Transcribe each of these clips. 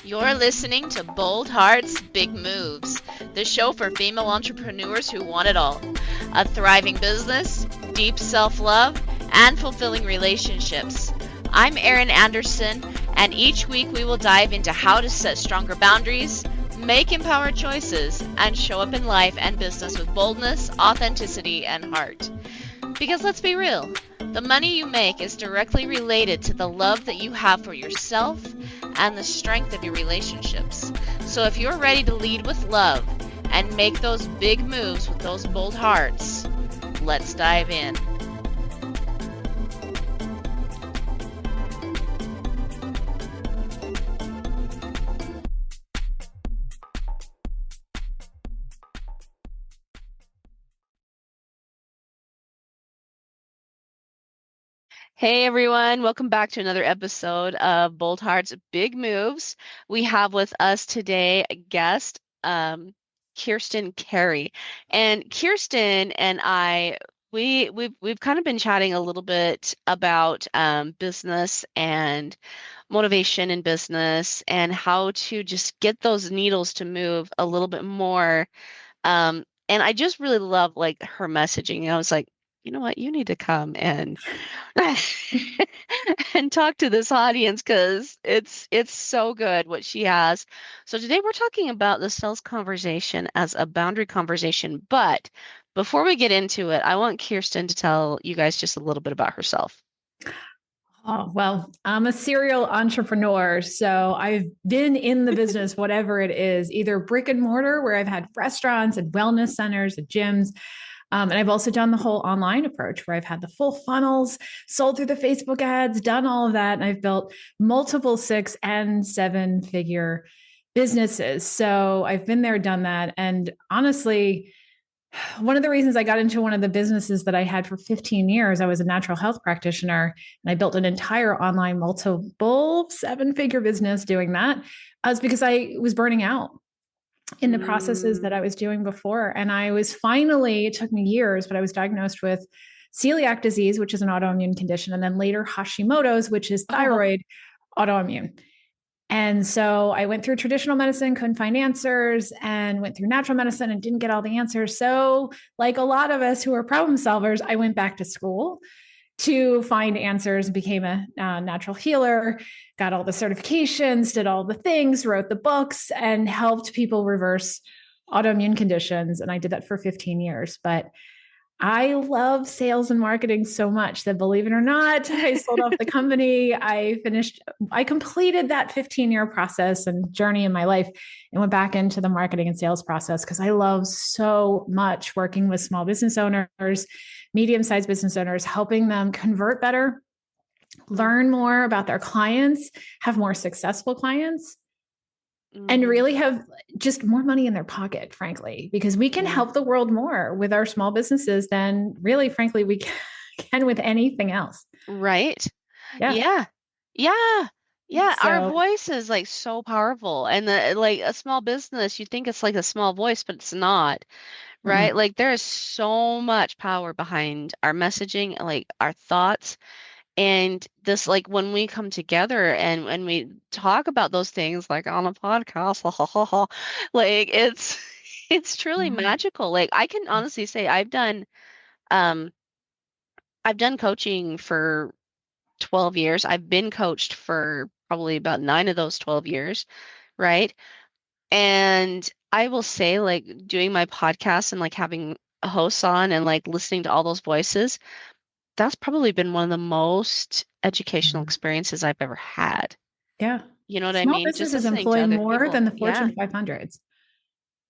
You're listening to Bold Hearts, Big Moves, the show for female entrepreneurs who want it all. A thriving business, deep self-love, and fulfilling relationships. I'm Erin Anderson, and each week we will dive into how to set stronger boundaries, make empowered choices, and show up in life and business with boldness, authenticity, and heart. Because let's be real, the money you make is directly related to the love that you have for yourself and the strength of your relationships. So if you're ready to lead with love and make those big moves with those bold hearts, let's dive in. Hey everyone, welcome back to another episode of Bold Hearts, Big Moves. We have with us today a guest, Kirsten Carey. And Kirsten and I, we've kind of been chatting a little bit about business and motivation in business and how to just get those needles to move a little bit more. And I just really love like her messaging. I was like, you know what, you need to come and and talk to this audience because it's so good what she has. So today we're talking about the sales conversation as a boundary conversation. But before we get into it, I want Kirsten to tell you guys just a little bit about herself. Oh, well, I'm a serial entrepreneur. So I've been in the business, whatever it is, either brick and mortar, where I've had restaurants and wellness centers and gyms. And I've also done the whole online approach where I've had the full funnels, sold through the Facebook ads, done all of that. And I've built multiple 6 and 7 figure businesses. So I've been there, done that. And honestly, one of the reasons I got into one of the businesses that I had for 15 years, I was a natural health practitioner and I built an entire online multiple 7-figure business doing that, was because I was burning out in the processes that I was doing before. And I was finally, it took me years, but I was diagnosed with celiac disease, which is an autoimmune condition, and then later Hashimoto's, which is thyroid autoimmune. And so I went through traditional medicine, couldn't find answers, and went through natural medicine and didn't get all the answers. So, like a lot of us who are problem solvers, I went back to school to find answers, became a natural healer, got all the certifications, did all the things, wrote the books, and helped people reverse autoimmune conditions. And I did that for 15 years. But I love sales and marketing so much that, believe it or not, I sold off the company. I completed that 15-year process and journey in my life and went back into the marketing and sales process because I love so much working with small business owners, medium-sized business owners, helping them convert better, learn more about their clients, have more successful clients, and really have just more money in their pocket, frankly, because we can help the world more with our small businesses than really, frankly, we can with anything else. Right. Yeah. Our voice is like so powerful, and like a small business, you think it's like a small voice, but it's not. Right? Like there is so much power behind our messaging, like our thoughts. And this, like when we come together and when we talk about those things, like on a podcast, like it's truly magical. Like I can honestly say um I've done coaching for 12 years. I've been coached for probably about 9 of those 12 years, right? And I will say, like, doing my podcast and like having hosts on and like listening to all those voices, that's probably been one of the most educational experiences I've ever had. Yeah. You know what I Small mean? Just businesses listening to employ other more people. than the Fortune 500s.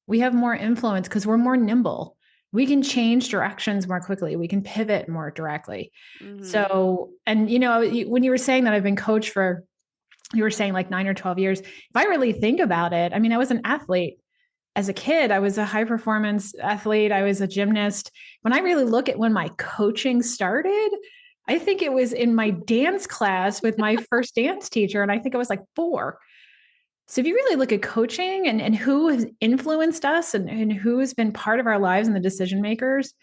We have more influence because we're more nimble. We can change directions more quickly. We can pivot more directly. So, and when you were saying that I've been coached for, you were saying like 9 or 12 years. If I really think about it, I mean, I was an athlete as a kid. I was a high performance athlete. I was a gymnast. When I really look at when my coaching started, I think it was in my dance class with my first dance teacher. And I think I was like 4. So if you really look at coaching and who has influenced us and who has been part of our lives and the decision makers,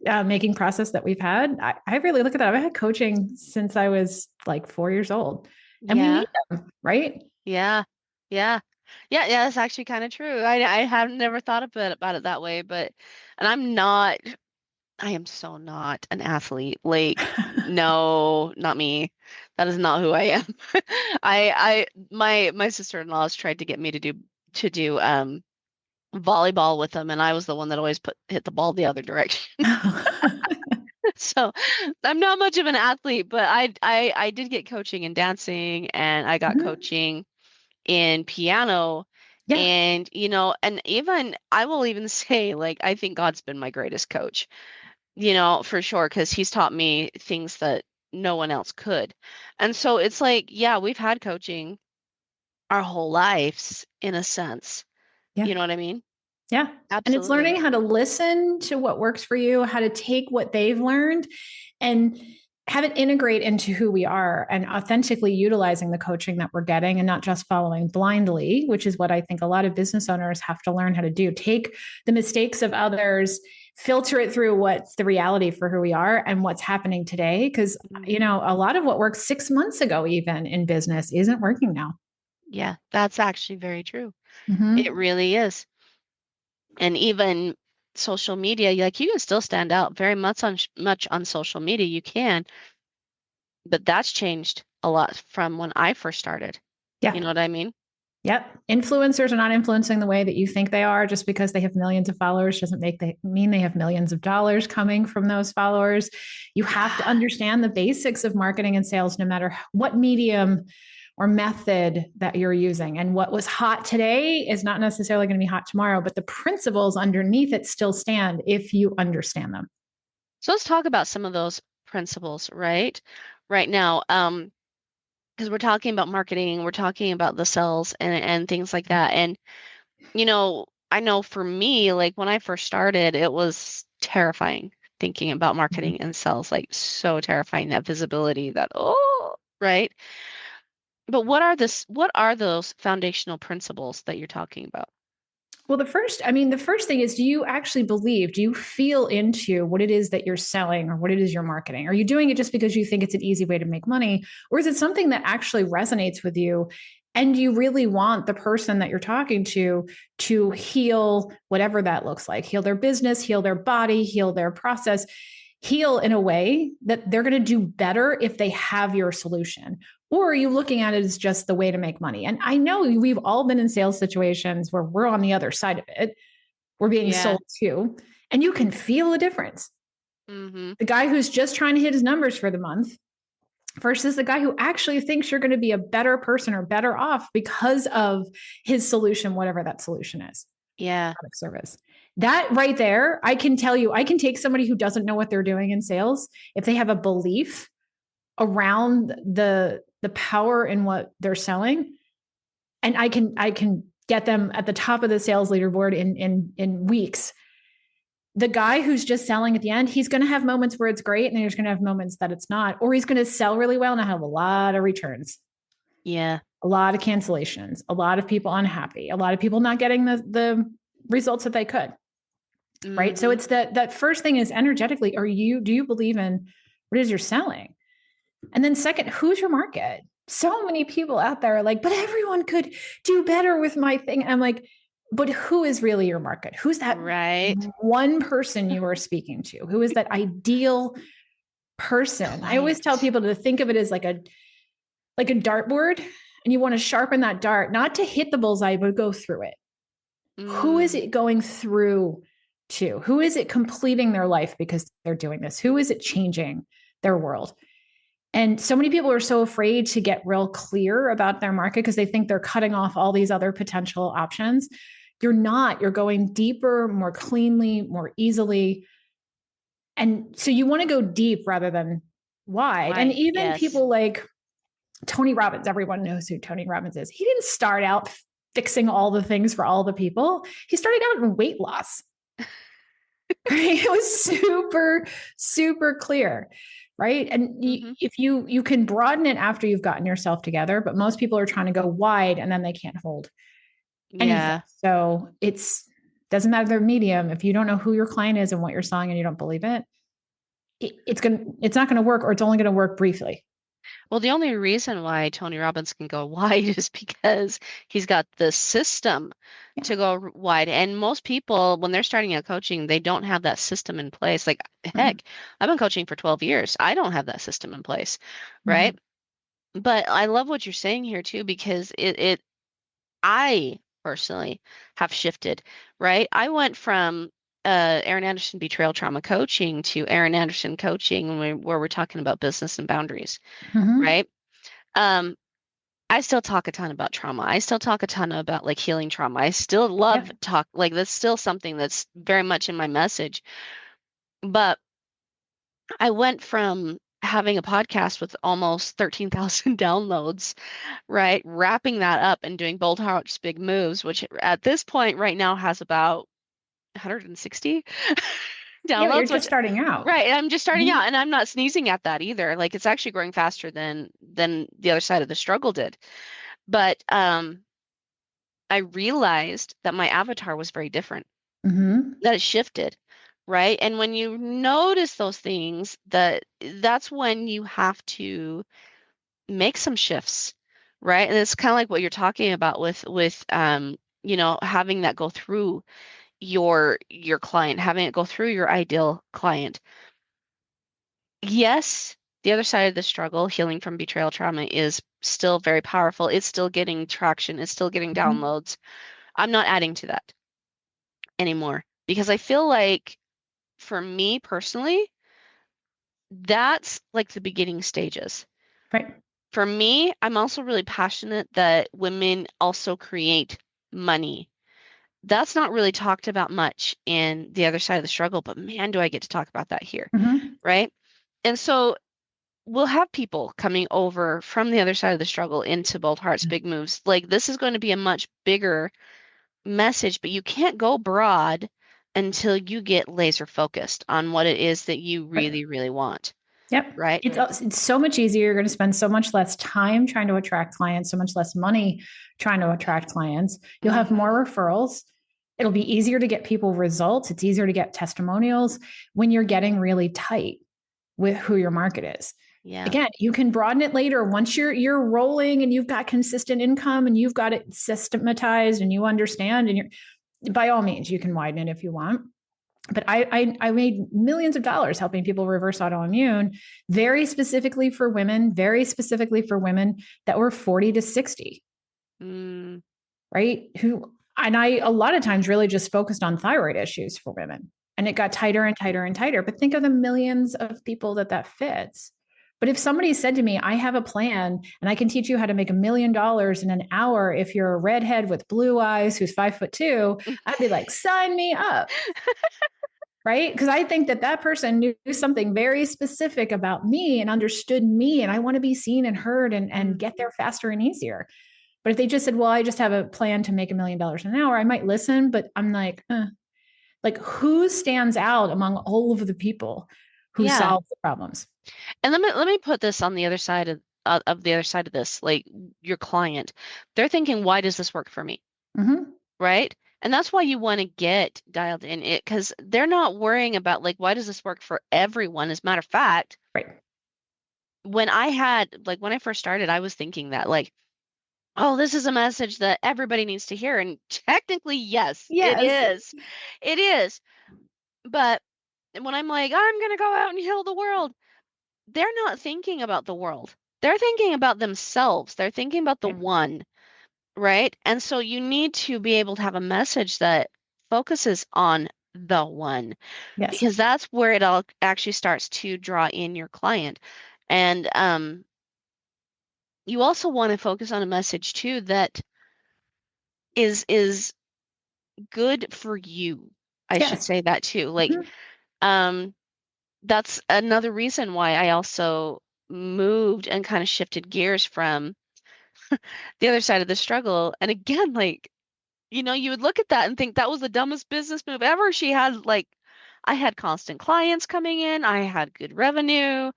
making process that we've had, I really look at that. I've had coaching since I was like 4 years old, and we need them, right? Yeah. Yeah. Yeah, yeah, that's actually kind of true. I have never thought about it that way, but and I am so not an athlete. Like, no, not me. That is not who I am. My sister-in-law has tried to get me to do volleyball with them, and I was the one that always hit the ball the other direction. So I'm not much of an athlete, but I did get coaching in dancing, and I got Mhm. coaching in piano. Yeah. And and even I will even say, like, I think God's been my greatest coach, for sure, because he's taught me things that no one else could. And so it's like, yeah, we've had coaching our whole lives in a sense. Yeah. You know what I mean? Yeah. And it's Absolutely. learning how to listen to what works for you, how to take what they've learned and have it integrate into who we are and authentically utilizing the coaching that we're getting and not just following blindly, which is what I think a lot of business owners have to learn how to do. Take the mistakes of others, filter it through what's the reality for who we are and what's happening today. Because, Hmm. a lot of what worked 6 months ago, even in business, isn't working now. Yeah, that's actually very true. It Mm-hmm. really is. And even social media, like, you can still stand out very much on social media. You can, but that's changed a lot from when I first started. You Yeah. know what I mean? Yep. Influencers are not influencing the way that you think they are. Just because they have millions of followers doesn't mean they have millions of dollars coming from those followers. You have to Yeah. understand the basics of marketing and sales, no matter what medium or method that you're using. And what was hot today is not necessarily going to be hot tomorrow, but the principles underneath it still stand if you understand them. So let's talk about some of those principles, right? Right now, because we're talking about marketing, we're talking about the sales and things like that. And I know for me, like, when I first started, it was terrifying thinking about marketing and sales, like, so terrifying, that visibility, that, oh, right? But what are those foundational principles that you're talking about? Well, the first thing is, do you actually believe, do you feel into what it is that you're selling or what it is you're marketing? Are you doing it just because you think it's an easy way to make money? Or is it something that actually resonates with you and you really want the person that you're talking to heal whatever that looks like, heal their business, heal their body, heal their process, heal in a way that they're going to do better if they have your solution? Or are you looking at it as just the way to make money? And I know we've all been in sales situations where we're on the other side of it. We're being Yeah. sold to, and you can feel the difference. Mm-hmm. The guy who's just trying to hit his numbers for the month versus the guy who actually thinks you're going to be a better person or better off because of his solution, whatever that solution is, Yeah. product, service. That right there, I can tell you, I can take somebody who doesn't know what they're doing in sales, if they have a belief around the power in what they're selling, and I can get them at the top of the sales leaderboard in weeks. The guy who's just selling at the end, he's going to have moments where it's great, and then he's going to have moments that it's not, or he's going to sell really well and have a lot of returns, Yeah. a lot of cancellations, a lot of people unhappy, a lot of people not getting the results that they could. Right. So Mm-hmm. it's that first thing is, energetically, do you believe in what it is you're selling? And then second, who's your market? So many people out there are like, but everyone could do better with my thing. And I'm like, but who is really your market? Who's that Right. one person you are speaking to? Who is that ideal person? I always tell Client. people to think of it as like a dartboard, and you want to sharpen that dart, not to hit the bullseye, but go through it. Who is Mm. it going through to? Who is it completing their life because they're doing this? Who is it changing their world? And so many people are so afraid to get real clear about their market because they think they're cutting off all these other potential options. You're not. You're going deeper, more cleanly, more easily. And so you want to go deep rather than wide. And Wide. even Yes. people like Tony Robbins, everyone knows who Tony Robbins is. He didn't start out fixing all the things for all the people. He started out in weight loss. Right? It was super, super clear. Right. And Mm-hmm. if you can broaden it after you've gotten yourself together, but most people are trying to go wide and then they can't hold anything. Yeah. So it's doesn't matter their medium. If you don't know who your client is and what you're selling and you don't believe it, it's not going to work, or it's only going to work briefly. Well, the only reason why Tony Robbins can go wide is because he's got the system Yeah. to go wide. And most people, when they're starting out coaching, they don't have that system in place. Like, Mhm. heck, I've been coaching for 12 years. I don't have that system in place, right? Mhm. But I love what you're saying here too, because I personally have shifted, right? I went from Aaron Anderson betrayal trauma coaching to Aaron Anderson coaching where we're talking about business and boundaries, Mhm. right? Um, I still talk a ton about trauma. I still talk a ton about like healing trauma. I still love Yep. talk like that's still something that's very much in my message. But I went from having a podcast with almost 13,000 downloads, right? Wrapping that up and doing Bold Hearts Big Moves, which at this point right now has about 160 Yeah, you're downloads, just which starting out. right, I'm just starting Mhm. out and I'm not sneezing at that either. Like it's actually growing faster than the other side of the struggle did. But I realized that my avatar was very different, Mhm. that it shifted, right? And when you notice those things, that's when you have to make some shifts, right? And it's kind of like what you're talking about with having that go through your client, having it go through your ideal client. Yes, the other side of the struggle, healing from betrayal trauma, is still very powerful. It's still getting traction, it's still getting Mhm. downloads. I'm not adding to that anymore because I feel like for me personally, that's like the beginning stages. Right. For me, I'm also really passionate that women also create money. That's not really talked about much in the other side of the struggle, but man, do I get to talk about that here, Mhm. right? And so we'll have people coming over from the other side of the struggle into Bold Hearts, Big Moves. Like this is going to be a much bigger message, but you can't go broad until you get laser focused on what it is that you Right. really, really want, Yep. right? It's so much easier. You're going to spend so much less time trying to attract clients, so much less money trying to attract clients. You'll have Hmm. more referrals. It'll be easier to get people results. It's easier to get testimonials when you're getting really tight with who your market is. Yeah. Again, you can broaden it later once you're rolling and you've got consistent income and you've got it systematized and you understand and you're by all means you can widen it if you want. But I made millions of dollars helping people reverse autoimmune, very specifically for women that were 40 to 60, Mm, right? Who and I a lot of times really just focused on thyroid issues for women. And it got tighter and tighter and tighter. But think of the millions of people that fits. But if somebody said to me, I have a plan and I can teach you how to make $1 million in an hour if you're a redhead with blue eyes who's 5'2", I'd be like, sign me up, right? Because I think that person knew something very specific about me and understood me, and I want to be seen and heard and get mhm. there faster and easier. But if they just said, "Well, I just have a plan to make $1 million an hour," I might listen, but I'm like who stands out among all of the people who Yeah. solve the problems? And let me put this on the other side of the other side of this, like your client. They're thinking, why does this work for me? Mm-hmm. Right? And that's why you want to get dialed in it because they're not worrying about like why does this work for everyone? As a matter of fact, Right. when I first started, I was thinking that like, oh, this is a message that everybody needs to hear. And technically, yes, it Yes. is. It is. But when I'm like, I'm gonna go out and heal the world, they're not thinking about the world. They're thinking about themselves. They're thinking about the Right. one, right? And so you need to be able to have a message that focuses on the one Yes. because that's where it all actually starts to draw in your client. And you also want to focus on a message too that is good for you. I should Yes. say that too. Like, Mm-hmm. um, that's another reason why I also moved and kind of shifted gears from the other side of the struggle. And again, like, you would look at that and think that was the dumbest business move ever. I had constant clients coming in, I had good revenue,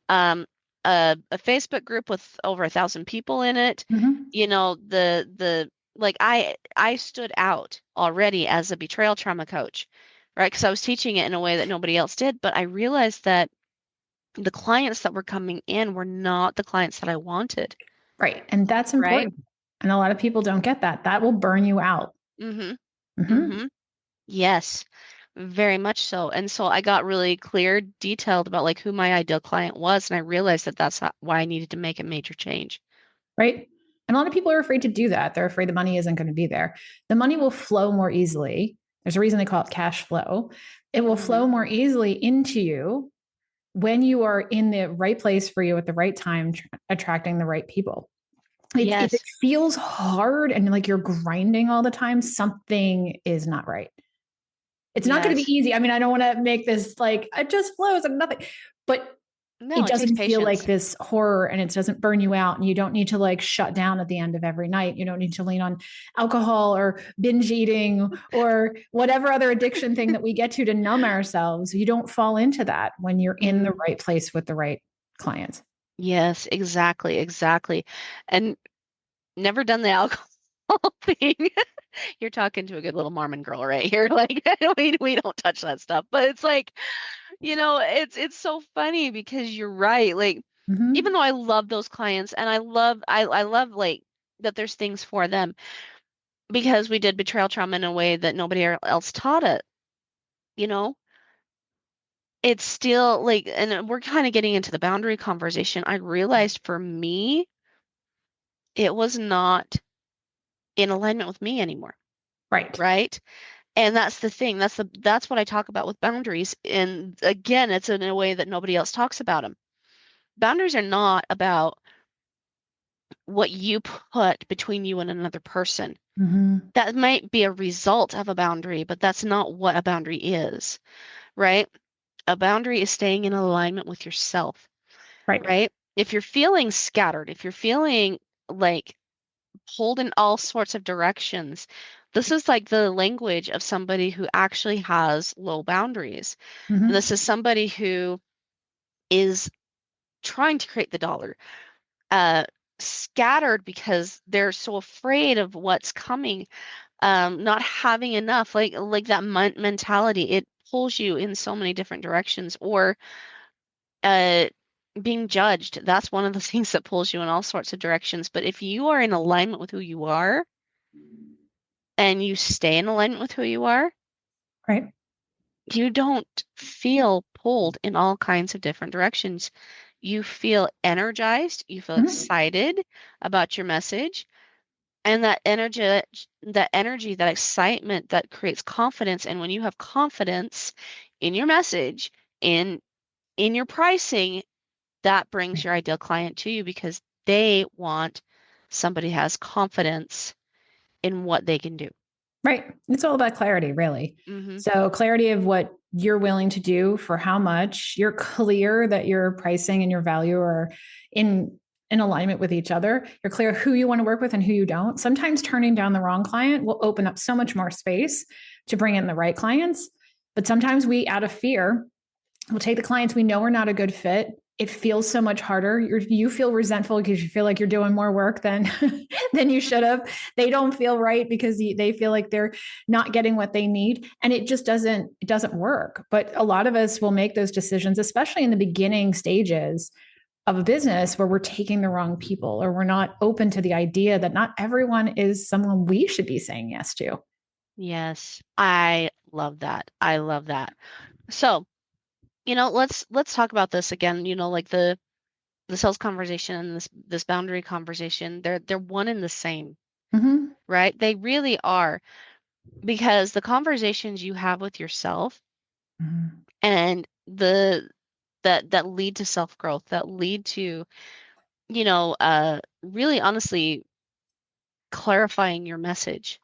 um, a Facebook group with over 1,000 people in it. Mm-hmm. Like I stood out already as a betrayal trauma coach, right? Because I was teaching it in a way that nobody else did. But I realized that the clients that were coming in were not the clients that I wanted, Right. And that's right? important. And a lot of people don't get that. That will burn you out. Mm-hmm. Mm-hmm. Mm-hmm. Yes, very much so. And so I got really clear, detailed about like who my ideal client was, and I realized that that's why I needed to make a major change. Right. And a lot of people are afraid to do that. They're afraid the money isn't going to be there. The money will flow more easily. There's a reason they call it cash flow. It will Mm-hmm. flow more easily into you when you are in the right place for you at the right time, attracting the right people. If it Yes. feels hard and like you're grinding all the time, something is not right. It's not going to be Yes. easy. I mean, I don't want to make this like it just flows and nothing, but No, it it takes doesn't feel like patience. this horror and it doesn't burn you out. And you don't need to like shut down at the end of every night. You don't need to lean on alcohol or binge eating or whatever other addiction thing that we get to numb ourselves. You don't fall into that when you're in the Mm, right place with the right clients. yes, exactly, exactly. And never done the alcohol thing. You're talking to a good little Mormon girl right here. Like we don't touch that stuff. But it's like, it's so funny because you're right. Like even Mm-hmm. though I love those clients and I love like that there's things for them because we did betrayal trauma in a way that nobody else taught it, you know? It's still like, and we're kind of getting into the boundary conversation. I realized for me, it was not in alignment with me anymore, Right. right? And that's the thing. That's what I talk about with boundaries. And again, it's in a way that nobody else talks about them. Boundaries are not about what you put between you and another person. Mm-hmm. That might be a result of a boundary, but that's not what a boundary is, right? A boundary is staying in alignment with yourself, Right. right? If you're feeling scattered, if you're feeling like pulled in all sorts of directions, this is like the language of somebody who actually has low boundaries. And Mm-hmm. this is somebody who is trying to create the dollar, uh, scattered because they're so afraid of what's coming, not having enough, like that mentality. It pulls you in so many different directions, or uh, being judged. That's one of the things that pulls you in all sorts of directions. But if you are in alignment with who you are and you stay in alignment with who you are, Right. you don't feel pulled in all kinds of different directions. You feel energized, you feel Mm-hmm. excited about your message, and that energy, that excitement that creates confidence. And when you have confidence in your message, in in your pricing, that brings your ideal client to you because they want somebody who has confidence in what they can do. Right. It's all about clarity, really. Hmm. So, clarity of what you're willing to do for how much you're clear that your pricing and your value are in alignment with each other. You're clear who you want to work with and who you don't. Sometimes turning down the wrong client will open up so much more space to bring in the right clients. But sometimes we, out of fear, we'll take the clients we know are not a good fit. It feels so much harder. You feel resentful because you feel like you're doing more work than than you should have. They don't feel right because they feel like they're not getting what they need, and it doesn't work. But a lot of us will make those decisions, especially in the beginning stages of a business, where we're taking the wrong people or we're not open to the idea that not everyone is someone we should be saying yes to. Yes, I love that. I love that. So, let's talk about this again, like the sales conversation and this boundary conversation. They're one and the same, Mm-hmm. right? They really are, because the conversations you have with yourself Mm-hmm. and that lead to self-growth, that lead to, really honestly clarifying your message.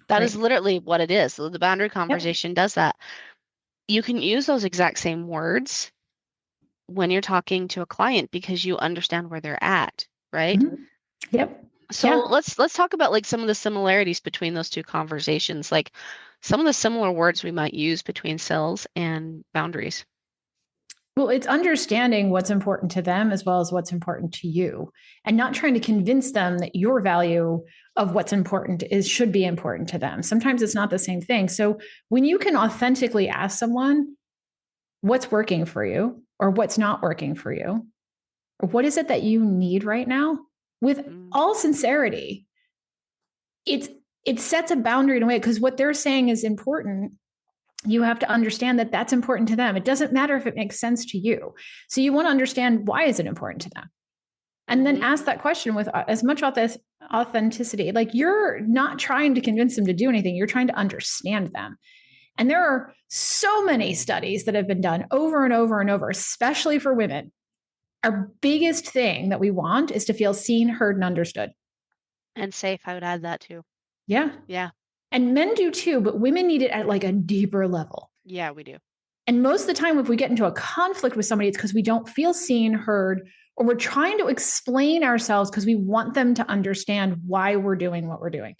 That is Right. literally what it is. The boundary Yep. conversation does that. You can use those exact same words when you're talking to a client because you understand where they're at, right? Mm-hmm. Yep. So Yeah. let's talk about like some of the similarities between those two conversations, like some of the similar words we might use between sales and boundaries. Well, it's understanding what's important to them as well as what's important to you, and not trying to convince them that your value of what's important is should be important to them. Sometimes it's not the same thing. So when you can authentically ask someone what's working for you, or what's not working for you, or what is it that you need right now, with all sincerity, it sets a boundary in a way, because what they're saying is important. You have to understand that that's important to them. It doesn't matter if it makes sense to you. So you want to understand, why is it important to them? And then ask that question with as much authenticity. Like, you're not trying to convince them to do anything. You're trying to understand them. And there are so many studies that have been done over and over and over, especially for women. Our biggest thing that we want is to feel seen, heard, and understood. And safe, I would add that too. Yeah. Yeah. And men do too, but women need it at like a deeper level. Yeah, we do. And most of the time, if we get into a conflict with somebody, it's because we don't feel seen, heard, or we're trying to explain ourselves because we want them to understand why we're doing what we're doing.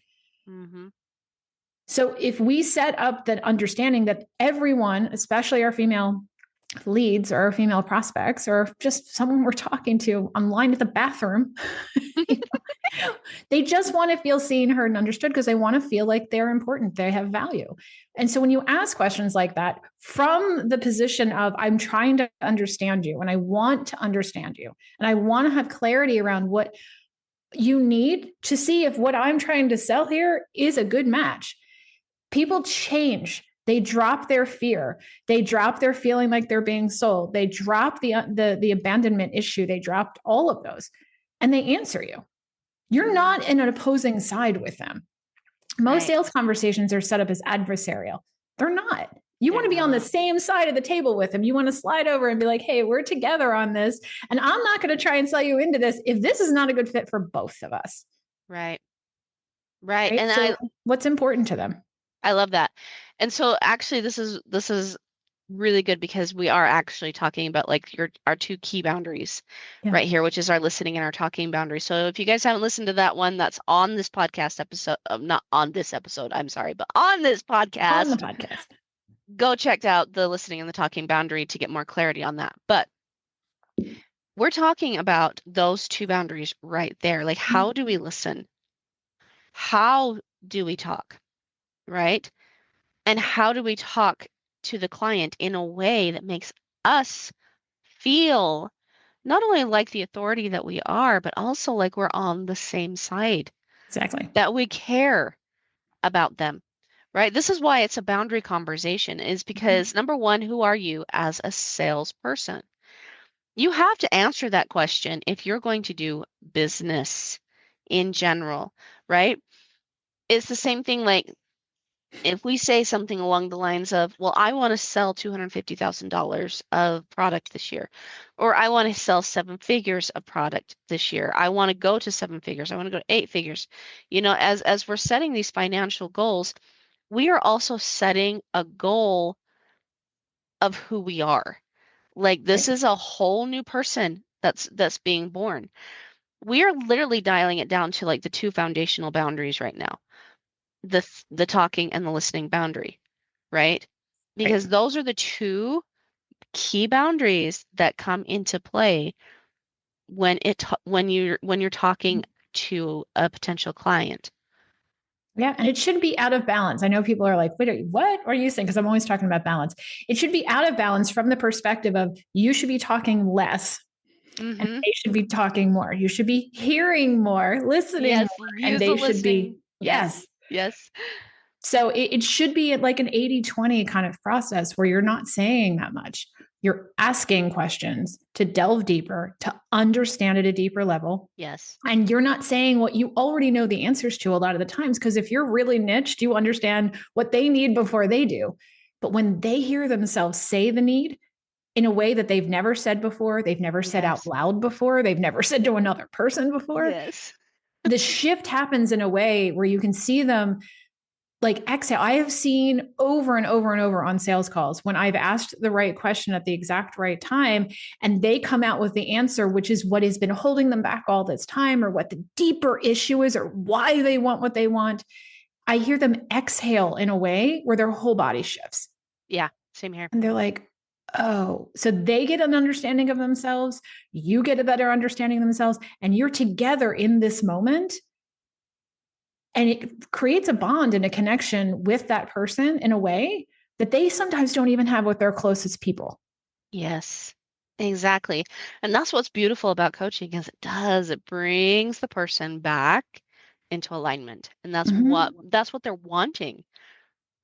So if we set up that understanding that everyone, especially our female leads or our female prospects, or just someone we're talking to online at the bathroom, they just want to feel seen, heard, and understood, because they want to feel like they're important, they have value. And so when you ask questions like that from the position of, I'm trying to understand you, and I want to understand you, and I want to have clarity around what you need to see if what I'm trying to sell here is a good match, people change. They drop their fear. They drop their feeling like they're being sold. They drop the abandonment issue. They dropped all of those, and they answer you. You're not in an opposing side with them. Most sales conversations are set up as adversarial. They're not. You want to be on the same side of the table with them. You want to slide over and be like, hey, we're together on this, and I'm not going to try and sell you into this if this is not a good fit for both of us. Right. And so what's important to them? I love that. And so actually this is really good, because we are actually talking about like our two key boundaries right here, which is our listening and our talking boundary. So if you guys haven't listened to that one, that's on this podcast episode, not on this episode, I'm sorry, but on this podcast. On the podcast. Go check out the listening and the talking boundary to get more clarity on that. But we're talking about those two boundaries right there. Like, how do we listen? How do we talk? Right? And how do we talk to the client in a way that makes us feel not only like the authority that we are, but also like we're on the same side. Exactly. That we care about them, right? This is why it's a boundary conversation, is because number one, who are you as a salesperson? You have to answer that question if you're going to do business in general, right? It's the same thing, like if we say something along the lines of, well, I want to sell $250,000 of product this year, or I want to sell 7 figures of product this year. I want to go to 7 figures. I want to go to 8 figures. You know, as we're setting these financial goals, we are also setting a goal of who we are. Like, this is a whole new person that's being born. We are literally dialing it down to like the two foundational boundaries right now. The talking and the listening boundary, right? Because those are the two key boundaries that come into play when you're talking to a potential client. Yeah, and it shouldn't be out of balance. I know people are like, wait, what are you saying? Because I'm always talking about balance. It should be out of balance from the perspective of, you should be talking less and they should be talking more. You should be hearing more, listening more, and they should be, yes. So it should be like an 80-20 kind of process where you're not saying that much. You're asking questions to delve deeper, to understand at a deeper level. Yes. And you're not saying what you already know the answers to a lot of the times, because if you're really niched, you understand what they need before they do. But when they hear themselves say the need in a way that they've never said before, they've never said out loud before, they've never said to another person before, the shift happens in a way where you can see them like exhale. I have seen over and over and over on sales calls when I've asked the right question at the exact right time, and they come out with the answer, which is what has been holding them back all this time, or what the deeper issue is, or why they want what they want. I hear them exhale in a way where their whole body shifts. Yeah, same here. And they're like, oh, so they get an understanding of themselves. You get a better understanding of themselves, and you're together in this moment. And it creates a bond and a connection with that person in a way that they sometimes don't even have with their closest people. Yes. Exactly. And that's what's beautiful about coaching is it brings the person back into alignment. And Mhm. that's what they're wanting,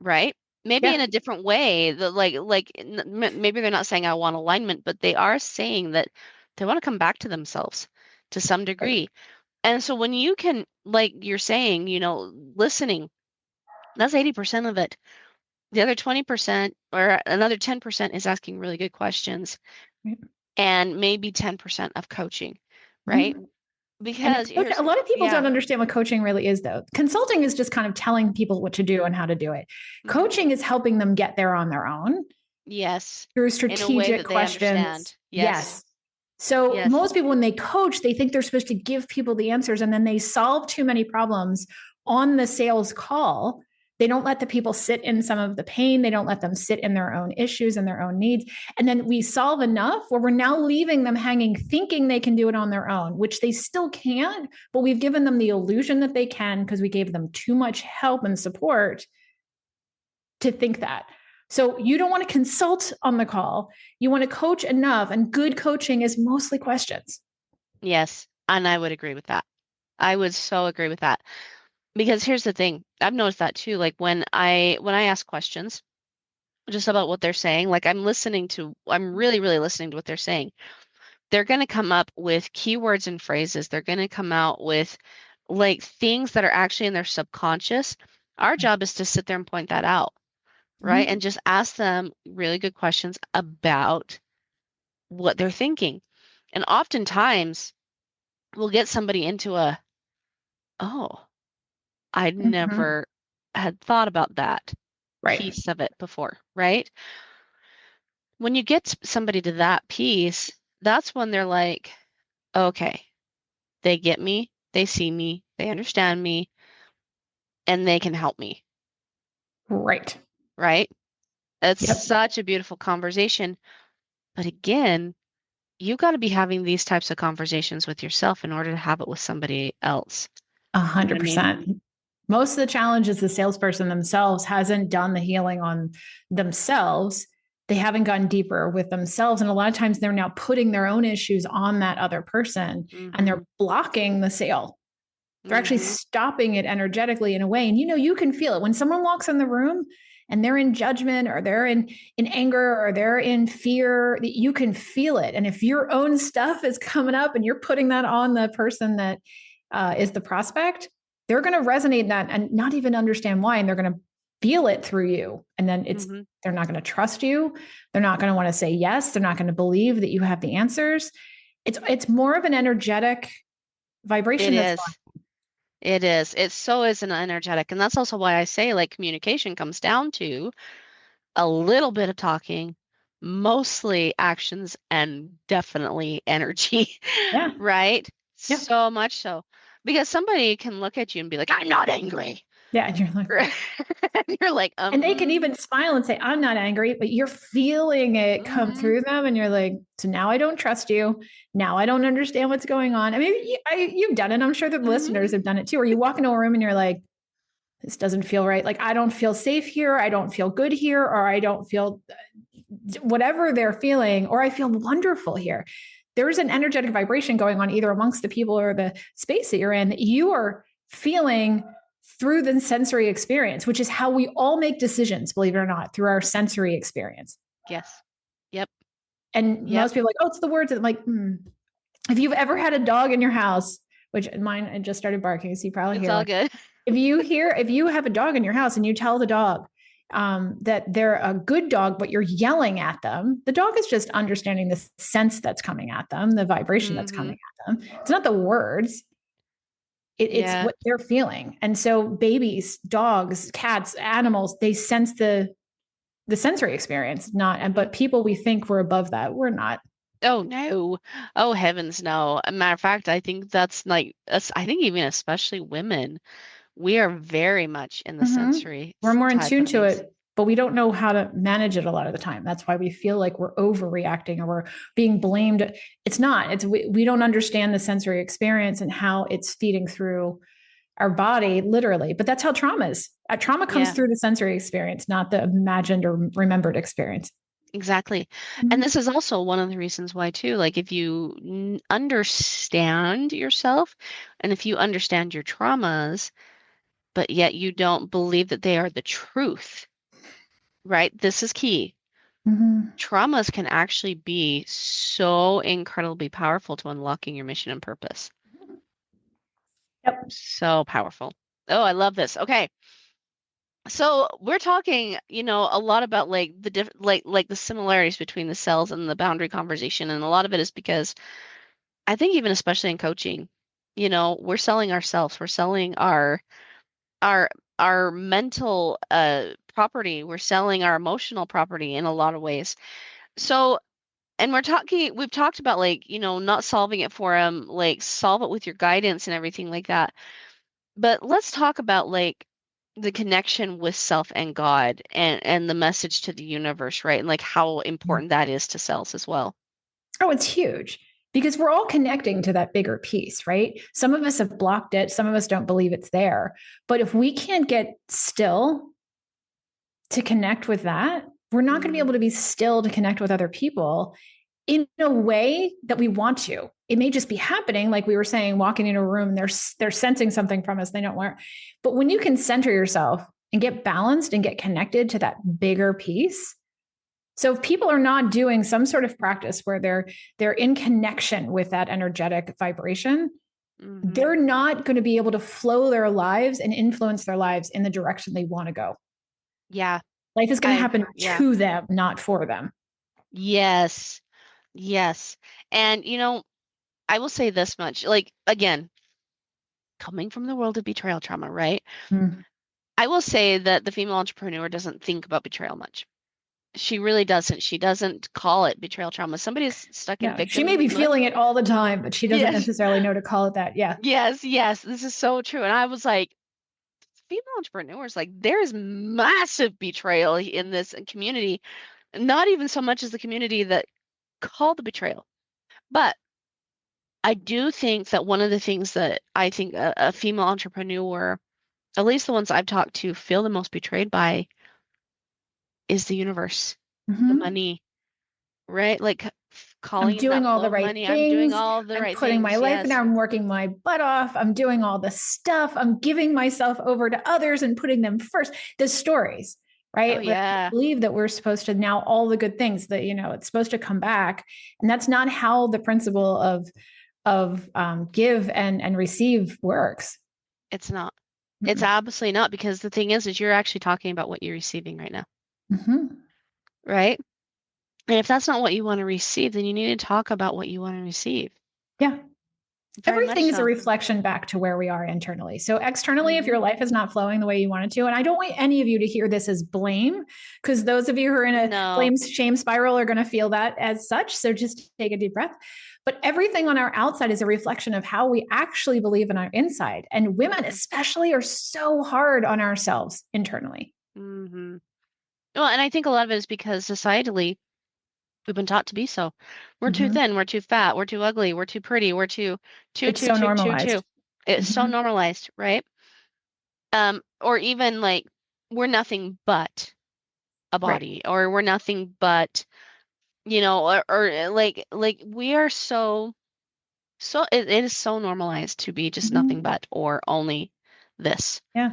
right? Maybe Yeah. in a different way. Maybe they're not saying I want alignment, but they are saying that they want to come back to themselves to some Right. degree. And so when you can, like you're saying, listening, that's 80% of it. The other 20% or another 10% is asking really good questions Right. and maybe 10% of coaching, right? Mhm. And Because a lot of people yeah. don't understand what coaching really is, though. Consulting is just kind of telling people what to do and how to do it. Hmm. Coaching is helping them get there on their own Yes. through In a way strategic that they questions. understand. Yes. Yes. So Yes. most people, when they coach, they think they're supposed to give people the answers and then they solve too many problems on the sales call. They don't let the people sit in some of the pain. They don't let them sit in their own issues and their own needs. And then we solve enough where we're now leaving them hanging, thinking they can do it on their own, which they still can't. But we've given them the illusion that they can because we gave them too much help and support to think that. So you don't want to consult on the call. You want to coach enough, and good coaching is mostly questions. Yes. And I would agree with that. I would so agree with that. Because here's the thing. I've noticed that too. Like when I ask questions just about what they're saying, like I'm really, really listening to what they're saying. They're going to come up with keywords and phrases. They're going to come out with like things that are actually in their subconscious. Our job is to sit there and point that out, right? Mhm. And just ask them really good questions about what they're thinking. And oftentimes we'll get somebody into oh, I'd Mhm. never had thought about that Right. piece of it before, right? When you get somebody to that piece, that's when they're like, okay, they get me, they see me, they understand me, and they can help me, Right. right? It's Yep. such a beautiful conversation. But again, you got to be having these types of conversations with yourself in order to have it with somebody else. A You know hundred what I mean? percent. Most of the challenges the salesperson themselves hasn't done the healing on themselves. They haven't gone deeper with themselves. And a lot of times they're now putting their own issues on that other person and Mm-hmm. they're blocking the sale. They're actually Mm-hmm. stopping it energetically in a way. And you can feel it when someone walks in the room and they're in judgment or they're in anger or they're in fear, you can feel it. And if your own stuff is coming up and you're putting that on the person that is the prospect, they're going to resonate that and not even understand why. And they're going to feel it through you. And then Mm-hmm. they're not going to trust you. They're not going to want to say yes. They're not going to believe that you have the answers. It's more of an energetic It vibration that's is. It is. It so is an energetic. And that's also why I say like communication comes down to a little bit of talking, mostly actions, and definitely energy, yeah. right? Yeah. So much so. Because somebody can look at you and be like, I'm not angry. Yeah. And you're like, And you're like, and they can even smile and say, I'm not angry, but you're feeling it come mm-hmm, through them. And you're like, so now I don't trust you. Now I don't understand what's going on. I mean, you've done it. I'm sure the mm-hmm, listeners have done it too. Or you walk into a room and you're like, this doesn't feel right. Like, I don't feel safe here. I don't feel good here. Or I don't feel whatever they're feeling, or I feel wonderful here. There's an energetic vibration going on either amongst the people or the space that you're in that you are feeling through the sensory experience, which is how we all make decisions, believe it or not, through our sensory experience. yes, yep, And yep, most people are like, oh, it's the words. And I'm like, if you've ever had a dog in your house, which mine I just started barking, so you probably it's hear all one. good. If you have a dog in your house and you tell the dog that they're a good dog, but you're yelling at them, the dog is just understanding the sense that's coming at them, the vibration that's Mm-hmm, coming at them. It's not the words. It's yeah, what they're feeling. And so babies, dogs, cats, animals, they sense the sensory experience, not, mm-hmm. but people, we think we're above that. We're not. Oh no. Oh heavens no. A matter of fact, I think that's like I think even especially women, we are very much in the Mm-hmm. sensory We're more in type tune of to things. it, but we don't know how to manage it a lot of the time. That's why we feel like we're overreacting or we're being blamed. It's not. We don't understand the sensory experience and how it's feeding through our body, literally. But that's how trauma is. Trauma comes Yeah. through the sensory experience, not the imagined or remembered experience. Exactly. And Mhm. this is also one of the reasons why too, like if you understand yourself and if you understand your traumas, but yet you don't believe that they are the truth, right? This is key. Mhm. Traumas can actually be so incredibly powerful to unlocking your mission and purpose. Yep. So powerful. Oh, I love this. Okay. So we're talking, a lot about like the like the similarities between the cells and the boundary conversation, and a lot of it is because I think even especially in coaching, we're selling ourselves, we're selling our our mental property, we're selling our emotional property in a lot of ways. So, and we've talked about like, not solving it for them, like solve it with your guidance and everything like that. But let's talk about like the connection with self and God and the message to the universe, right? And like how important that is to cells as well. Oh, it's huge because we're all connecting to that bigger piece, right? Some of us have blocked it, some of us don't believe it's there. But if we can't get still to connect with that, we're not going to be Mm, able to be still to connect with other people in a way that we want to. It may just be happening, like we were saying, walking into a room, and they're sensing something from us they don't want. But when you can center yourself and get balanced and get connected to that bigger piece, so if people are not doing some sort of practice where they're in connection with that energetic vibration, hmm. they're not going to be able to flow their lives and influence their lives in the direction they want to go. Yeah, Life is going to happen yeah. to them, not for them. Yes. Yes. And I will say this much, like again, coming from the world of betrayal trauma, right? Mm. I will say that the female entrepreneur doesn't think about betrayal much. She really doesn't. She doesn't call it betrayal trauma. Somebody's stuck in Yeah, she may be victimhood. feeling it all the time, but she doesn't Yes. necessarily know to call it that. Yeah. Yes, yes. This is so true. And I was like, female entrepreneurs, like there is massive betrayal in this community. Not even so much as the community that called the betrayal. But I do think that one of the things that I think a female entrepreneur, at least the ones I've talked to, feel the most betrayed by is the universe, the Mm-hmm. money, right? Like I'm calling in doing that all flow the of right money. I'm doing things. all the I'm right putting my things. life in. Yes. I'm working my butt off. I'm doing all the stuff. I'm giving myself over to others and putting them first. The stories, Oh, right? We yeah. believe that we're supposed to now all the good things that it's supposed to come back, and that's not how the principle of give and receive works. It's not. It's Mm-mm. absolutely not because the thing is you're actually talking about what you're receiving right now, Mm-hmm. right? And if that's not what you want to receive, then you need to talk about what you want to receive. Yeah. Very much Everything is a so. reflection back to where we are internally. So externally, if Hmm. your life is not flowing the way you want it to, and I don't want any of you to hear this as blame, because those of you who are in a No. blame shame spiral are going to feel that as such. So just take a deep breath. But everything on our outside is a reflection of how we actually believe in our inside. And women, Hmm. especially, are so hard on ourselves internally. Hmm. Well, and I think a lot of it is because societally we've been taught to be so. We're too Mm-hmm. thin, we're too fat, we're too ugly, we're too pretty, we're too, It's too, so too, too, too. normalized. It's so Mm-hmm. normalized, right? Or even like we're nothing but a Right. body, or we're nothing but, or like we are it is so normalized to be just nothing Mm-hmm. but or only this, Yeah.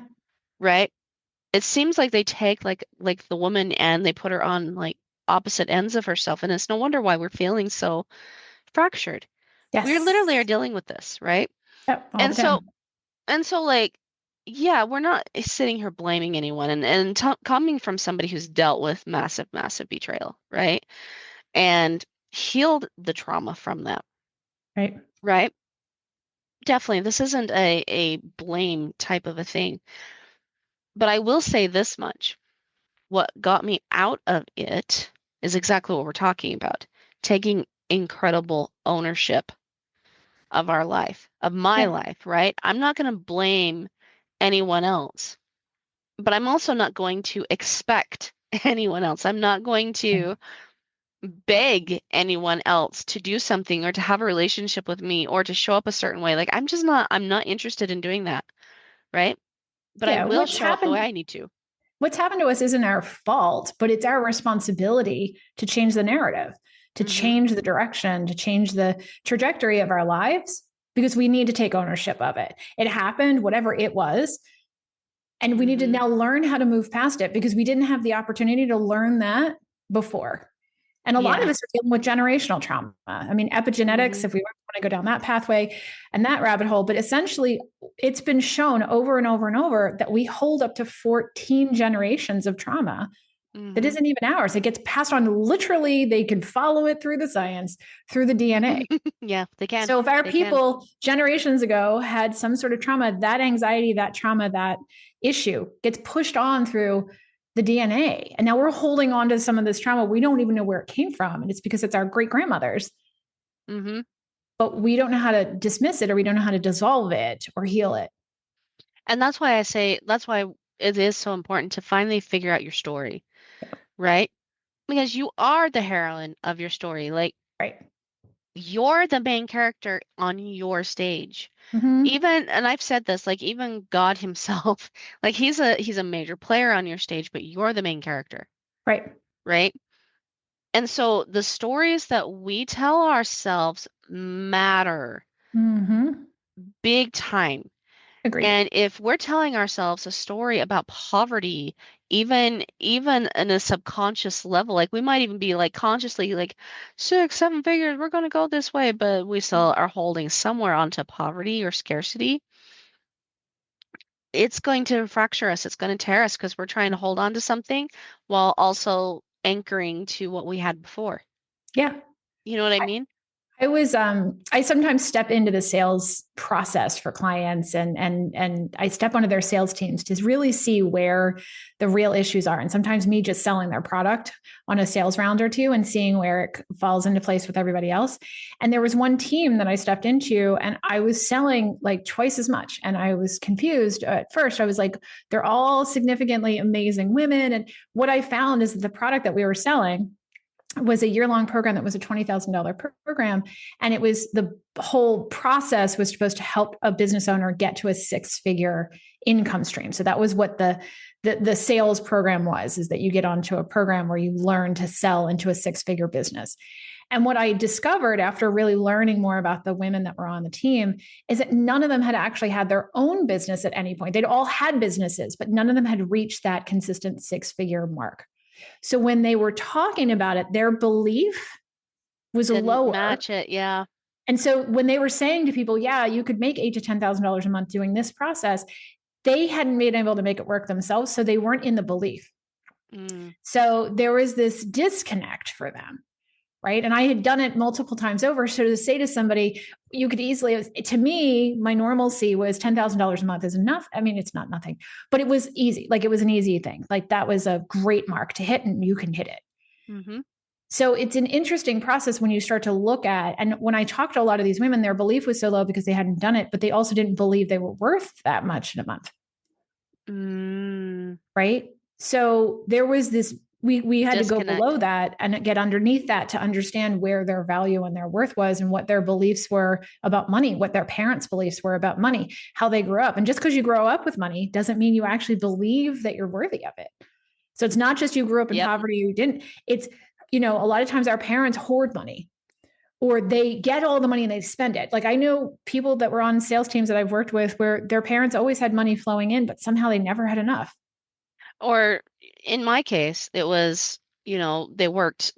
right? It seems like they take like the woman and they put her on like opposite ends of herself, and it's no wonder why we're feeling so fractured. We literally are Yes. dealing with this, right? Yep. All And the so time. and so like yeah, we're not sitting here blaming anyone and t coming from somebody who's dealt with massive, massive betrayal, right? And healed the trauma from that, Right. right? Definitely, this isn't a blame type of a thing. But I will say this much. What got me out of it is exactly what we're talking about, taking incredible ownership of our life, of my Yeah. life, right? I'm not going to blame anyone else, but I'm also not going to expect anyone else. I'm not going Right. to beg anyone else to do something or to have a relationship with me or to show up a certain way. Like I'm not interested in doing that, right? But I Yeah. will What's show up the way happened? I need to. what's happened to us isn't our fault, but it's our responsibility to change the narrative, to Mm-hmm. change the direction, to change the trajectory of our lives, because we need to take ownership of it. It happened, whatever it was. And we need to Mm-hmm. now learn how to move past it because we didn't have the opportunity to learn that before. And a lot of Yeah. us are dealing with generational trauma. I mean, epigenetics, Mm-hmm. if we want to go down that pathway and that rabbit hole, but essentially, it's been shown over and over and over that we hold up to 14 generations of trauma that Mm-hmm. isn't even ours. It gets passed on literally, they can follow it through the science, through the DNA. Yeah, they can. So if our They can. people generations ago had some sort of trauma, that anxiety, that trauma, that issue gets pushed on through the DNA. And now we're holding on to some of this trauma. We don't even know where it came from. And it's because it's our great grandmothers, Mm-hmm. but we don't know how to dismiss it, or we don't know how to dissolve it or heal it. And that's why I say that's why it is so important to finally figure out your story, right? Because you are the heroine of your story. Like Right. you're the main character on your stage. Mm-hmm. Even, and I've said this, like even God himself, like he's a major player on your stage, but you're the main character, Right. right? And so the stories that we tell ourselves matter Mm-hmm. big time. Agreed. And if we're telling ourselves a story about poverty, even in a subconscious level, like we might even be like consciously like 6, 7 figures, we're going to go this way, but we still are holding somewhere onto poverty or scarcity, it's going to fracture us. It's going to tear us because we're trying to hold on to something while also anchoring to what we had before. Yeah. You know what I mean? I sometimes step into the sales process for clients, and I step onto their sales teams to really see where the real issues are. And sometimes me just selling their product on a sales round or two and seeing where it falls into place with everybody else. And there was one team that I stepped into and I was selling like twice as much. And I was confused at first. I was like, they're all significantly amazing women. And what I found is that the product that we were selling was a year-long program that was a $20,000 program. And it was the whole process was supposed to help a business owner get to a six-figure income stream. So that was what the sales program was, is that you get onto a program where you learn to sell into a six-figure business. And what I discovered after really learning more about the women that were on the team is that none of them had actually had their own business at any point. They'd all had businesses, but none of them had reached that consistent six-figure mark. So when they were talking about it, their belief was Didn't lower. match it. Yeah. And so when they were saying to people, yeah, you could make $8,000 to $10,000 a month doing this process, they hadn't been able to make it work themselves. So they weren't in the belief. Mm. So there was this disconnect for them. Right. And I had done it multiple times over. So to say to somebody, you could easily, to me, my normalcy was $10,000 a month is enough. I mean, it's not nothing, but it was easy. Like it was an easy thing. Like that was a great mark to hit and you can hit it. Mm-hmm. So it's an interesting process when you start to look at, and when I talked to a lot of these women, their belief was so low because they hadn't done it, but they also didn't believe they were worth that much in a month. Mm. Right. So there was this, we had to go below Disconnect. that and get underneath that to understand where their value and their worth was and what their beliefs were about money, what their parents' beliefs were about money, how they grew up. And just because you grow up with money doesn't mean you actually believe that you're worthy of it. So it's not just you grew up in Yep. poverty, you didn't. It's, a lot of times our parents hoard money or they get all the money and they spend it. Like I know people that were on sales teams that I've worked with where their parents always had money flowing in, but somehow they never had enough. Or in my case, it was, they worked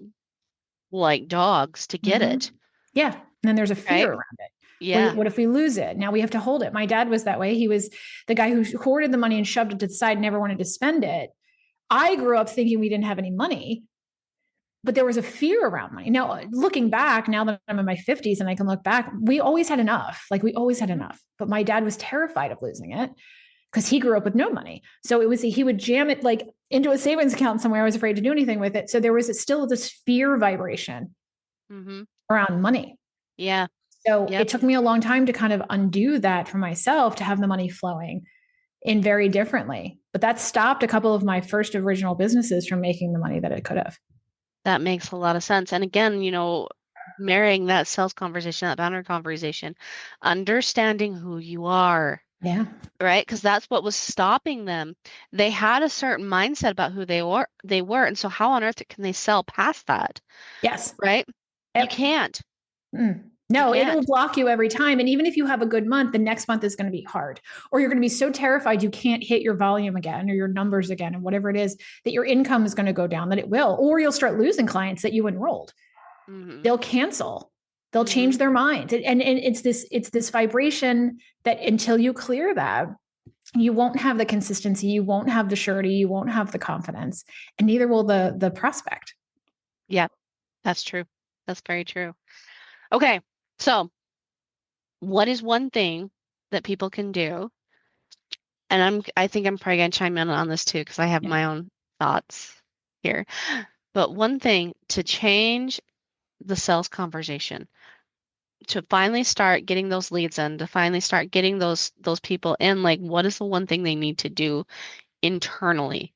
like dogs to get Mm-hmm. it, Yeah. And then there's a fear right? around it. Yeah. What if we lose it? Now we have to hold it. My dad was that way. He was the guy who hoarded the money and shoved it to the side, never wanted to spend it. I grew up thinking we didn't have any money, but there was a fear around money. Now, looking back, now that I'm in my 50s and I can look back, we always had enough. Like we always had Mhm. enough. But my dad was terrified of losing it because he grew up with no money. So it was he would jam it like into a savings account somewhere. I was afraid to do anything with it. So there was still this fear vibration Mhm. around money. Yeah. So it Yep. took me a long time to kind of undo that for myself to have the money flowing in very differently. But that stopped a couple of my first original businesses from making the money that it could have. That makes a lot of sense. And again, marrying that sales conversation, that boundary conversation, understanding who you are. Yeah. right? Because that's what was stopping them. They had a certain mindset about who they were, and so how on earth can they sell past that, Yes. right? You Yep. can't. You No, it'll can't. block you every time. And even if you have a good month, the next month is going to be hard. Or you're going to be so terrified you can't hit your volume again or your numbers again and whatever it is that your income is going to go down, that it will. Or you'll start losing clients that you enrolled. Hmm. They'll cancel. They'll Hmm. change their minds. And it's this vibration that until you clear that, you won't have the consistency, you won't have the surety, you won't have the confidence, and neither will the prospect. Yeah, that's true. That's very true. Okay, so what is one thing that people can do? And I think I'm probably gonna chime in on this too because I have Yeah. my own thoughts here. But one thing to change the sales conversation, to finally start getting those leads in, to finally start getting those people in, like what is the one thing they need to do internally?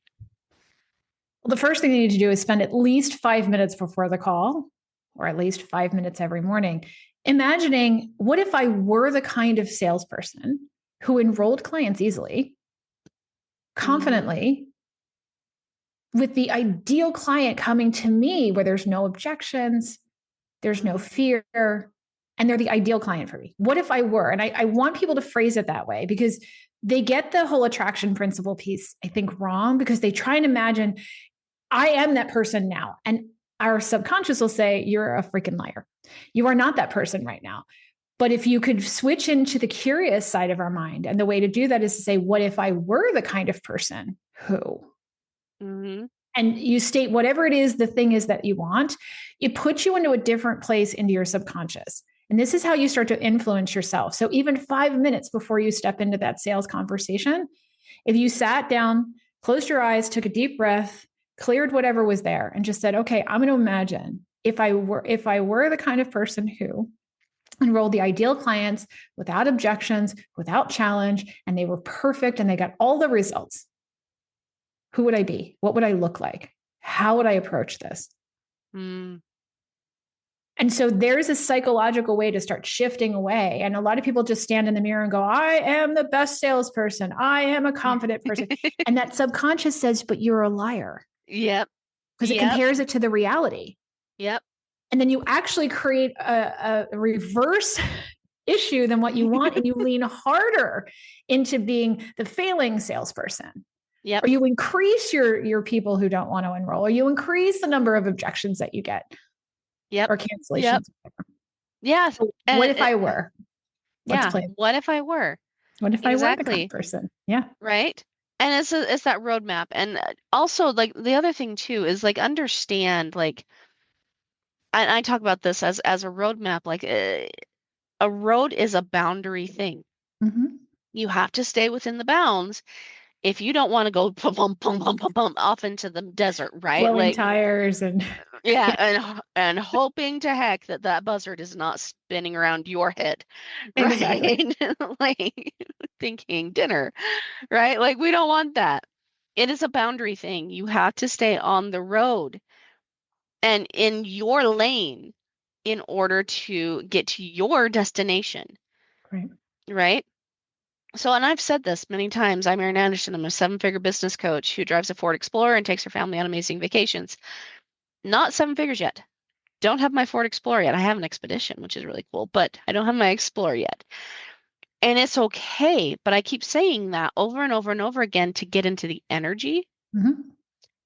Well, the first thing you need to do is spend at least 5 minutes before the call, or at least 5 minutes every morning, imagining what if I were the kind of salesperson who enrolled clients easily, Hmm. confidently, with the ideal client coming to me where there's no objections, there's no Hmm. fear, and they're the ideal client for me. What if I were? And I want people to phrase it that way because they get the whole attraction principle piece, I think, wrong because they try and imagine I am that person now. And our subconscious will say, you're a freaking liar. You are not that person right now. But if you could switch into the curious side of our mind, and the way to do that is to say, what if I were the kind of person who? Hmm. And you state whatever it is the thing is that you want, it puts you into a different place into your subconscious. And this is how you start to influence yourself. So even 5 minutes before you step into that sales conversation, if you sat down, closed your eyes, took a deep breath, cleared whatever was there, and just said, okay, I'm going to imagine if I were the kind of person who enrolled the ideal clients without objections, without challenge, and they were perfect and they got all the results, who would I be? What would I look like? How would I approach this? Mm. And so there's a psychological way to start shifting away. And a lot of people just stand in the mirror and go, I am the best salesperson. I am a confident person. And that subconscious says, but you're a liar Yep. because it Yep. compares it to the reality. Yep. And then you actually create a reverse issue than what you want. And you lean harder into being the failing salesperson. Yep. Or you increase your people who don't want to enroll, or you increase the number of objections that you get Yep. or Yep. cancellations. Yes. So what And if I were? Let's yeah, play. what if I were? What if I were the kind of Exactly. person? Yeah. Right? And it's that roadmap. And also like the other thing too is like understand like I talk about this as a roadmap, like a road is a boundary thing. Mm-hmm. You have to stay within the bounds if you don't want to go pum pum pum pum pum pum off into the desert, right? Blowing Like tires and yeah, yeah, and hoping to heck that that buzzard is not spinning around your head, exactly. right? Like thinking dinner, right? Like we don't want that. It is a boundary thing. You have to stay on the road and in your lane in order to get to your destination, Right. right? So, and I've said this many times. I'm Erin Anderson. I'm a seven-figure business coach who drives a Ford Explorer and takes her family on amazing vacations. Not seven figures yet. Don't have my Ford Explorer yet. I have an Expedition, which is really cool, but I don't have my Explorer yet. And it's okay, but I keep saying that over and over and over again to get into the energy. Mm-hmm.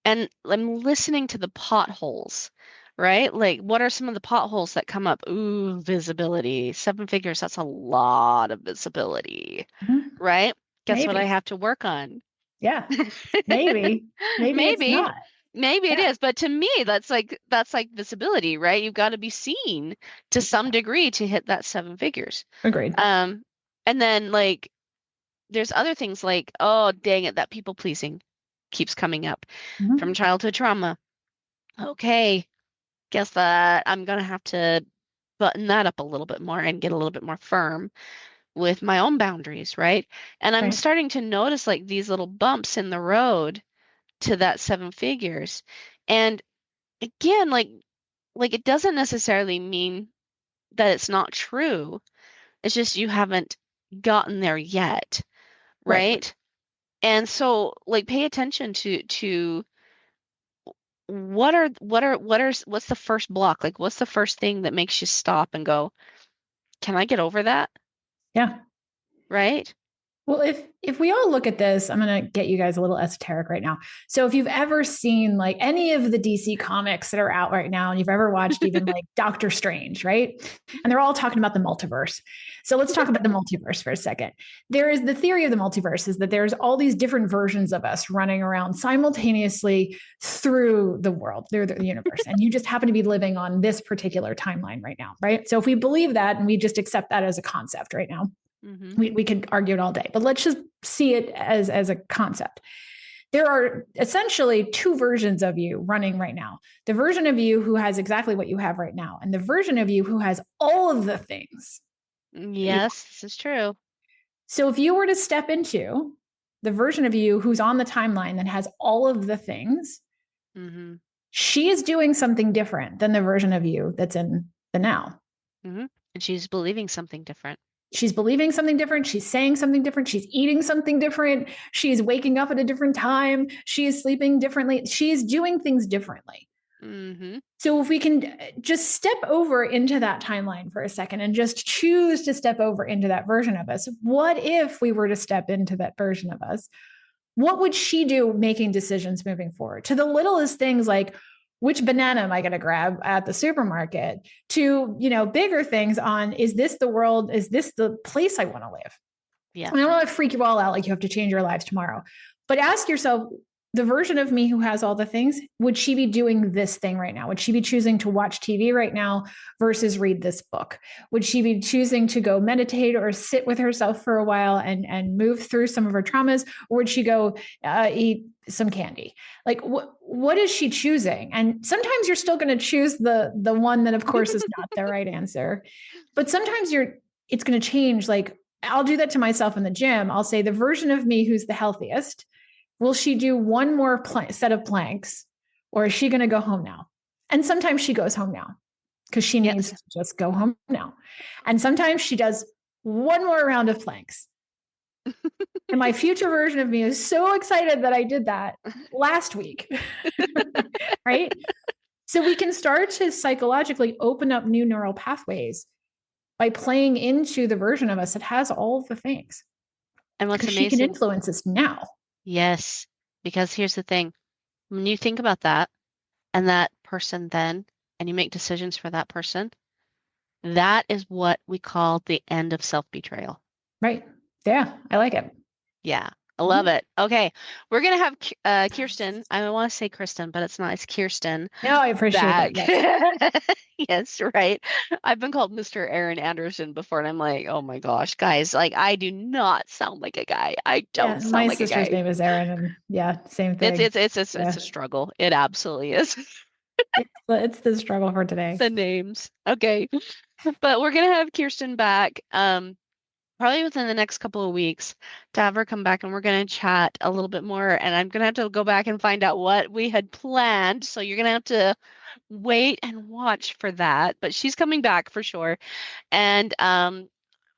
And I'm listening to the potholes, right? Like, what are some of the potholes that come up? Ooh, visibility. Seven figures, that's a lot of visibility, Mm-hmm. right? Guess what I Maybe. have to work on? Yeah. Maybe. Maybe it's Maybe, not. maybe it Yeah. is, but to me, that's like visibility, right? You've got to be seen to some degree to hit that seven figures. Agreed. Um, and then like there's other things like, oh, dang it, that people pleasing keeps coming up from Mm-hmm. childhood trauma. Okay, guess that I'm gonna have to button that up a little bit more and get a little bit more firm with my own boundaries, right? And I'm Right. starting to notice like these little bumps in the road to that seven figures. And again, like it doesn't necessarily mean that it's not true. It's just you haven't gotten there yet. Right. right? And so like pay attention to what's the first block? Like what's the first thing that makes you stop and go, can I get over that? Yeah. Right? Well, if we all look at this, I'm going to get you guys a little esoteric right now. So if you've ever seen like any of the DC comics that are out right now, and you've ever watched even like Doctor Strange, right? And they're all talking about the multiverse. So let's talk about the multiverse for a second. There is the theory of the multiverse is that there's all these different versions of us running around simultaneously through the world, through the universe. And you just happen to be living on this particular timeline right now, right? So if we believe that and we just accept that as a concept right now, Mm-hmm. we could argue it all day, but let's just see it as a concept. There are essentially two versions of you running right now. The version of you who has exactly what you have right now, and the version of you who has all of the things. Yes, this is true. So if you were to step into the version of you who's on the timeline that has all of the things, Mm-hmm. she is doing something different than the version of you that's in the now. Mm-hmm. And she's believing something different. She's believing something different. She's saying something different. She's eating something different. She's waking up at a different time. She is sleeping differently. She's doing things differently. Mm-hmm. So if we can just step over into that timeline for a second and just choose to step over into that version of us, what if we were to step into that version of us? What would she do making decisions moving forward? To the littlest things like, which banana am I going to grab at the supermarket, to, bigger things on, is this the world? Is this the place I want to live? Yeah. I don't want to freak you all out like you have to change your lives tomorrow, but ask yourself, the version of me who has all the things, would she be doing this thing right now? Would she be choosing to watch TV right now versus read this book? Would she be choosing to go meditate or sit with herself for a while and move through some of her traumas? Or would she go eat some candy? Like what is she choosing? And sometimes you're still going to choose the one that of course is not the right answer, but sometimes it's going to change. Like I'll do that to myself in the gym. I'll say the version of me who's the healthiest, will she do one more set of planks, or is she going to go home now? And sometimes she goes home now because she needs to just go home now. And sometimes she does one more round of planks. And my future version of me is so excited that I did that last week. Right? So we can start to psychologically open up new neural pathways by playing into the version of us that has all the things. And what's amazing, she can influence us now. Yes, because here's the thing. When you think about that and that person then, and you make decisions for that person, that is what we call the end of self-betrayal. Right. Yeah, I like it. Yeah, I love it. Okay, we're going to have Kirsten. I want to say Kristen, but it's not. It's Kirsten. No, I appreciate that. Yes. Yes, right. I've been called Mr. Aaron Anderson before, and I'm like, oh my gosh, guys, like I do not sound like a guy. I don't sound my like a guy. sister's name is Aaron, and yeah, same thing. It's a struggle. It absolutely is. It's the struggle for today. The names. Okay. But we're gonna have Kirsten back probably within the next couple of weeks to have her come back, and we're gonna chat a little bit more, and I'm gonna have to go back and find out what we had planned. So you're gonna have to wait and watch for that. But she's coming back for sure. And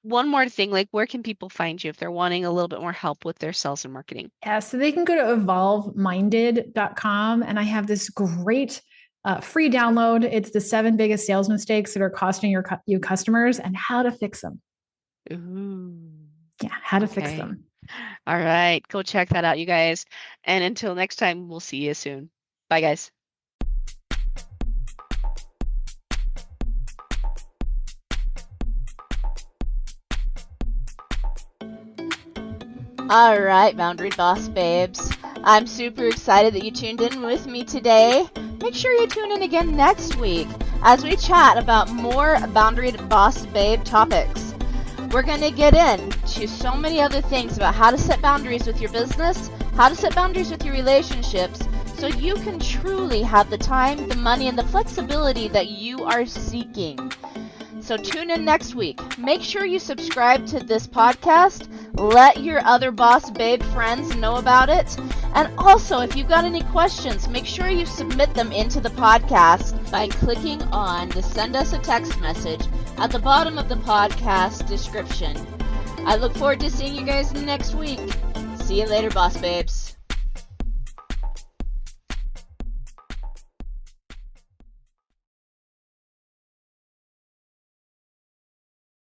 one more thing, like where can people find you if they're wanting a little bit more help with their sales and marketing? Yeah, so they can go to evolveminded.com, and I have this great free download. It's the 7 biggest sales mistakes that are costing you customers and how to fix them. Ooh. Yeah, how to fix them. All right, go check that out, you guys. And until next time, we'll see you soon. Bye, guys. All right, Boundary Boss babes. I'm super excited that you tuned in with me today. Make sure you tune in again next week as we chat about more Boundary Boss babe topics. We're going to get into so many other things about how to set boundaries with your business, how to set boundaries with your relationships, so you can truly have the time, the money, and the flexibility that you are seeking. So tune in next week. Make sure you subscribe to this podcast. Let your other boss babe friends know about it. And also, if you've got any questions, make sure you submit them into the podcast by clicking on the send us a text message at the bottom of the podcast description. I look forward to seeing you guys next week. See you later, boss babes.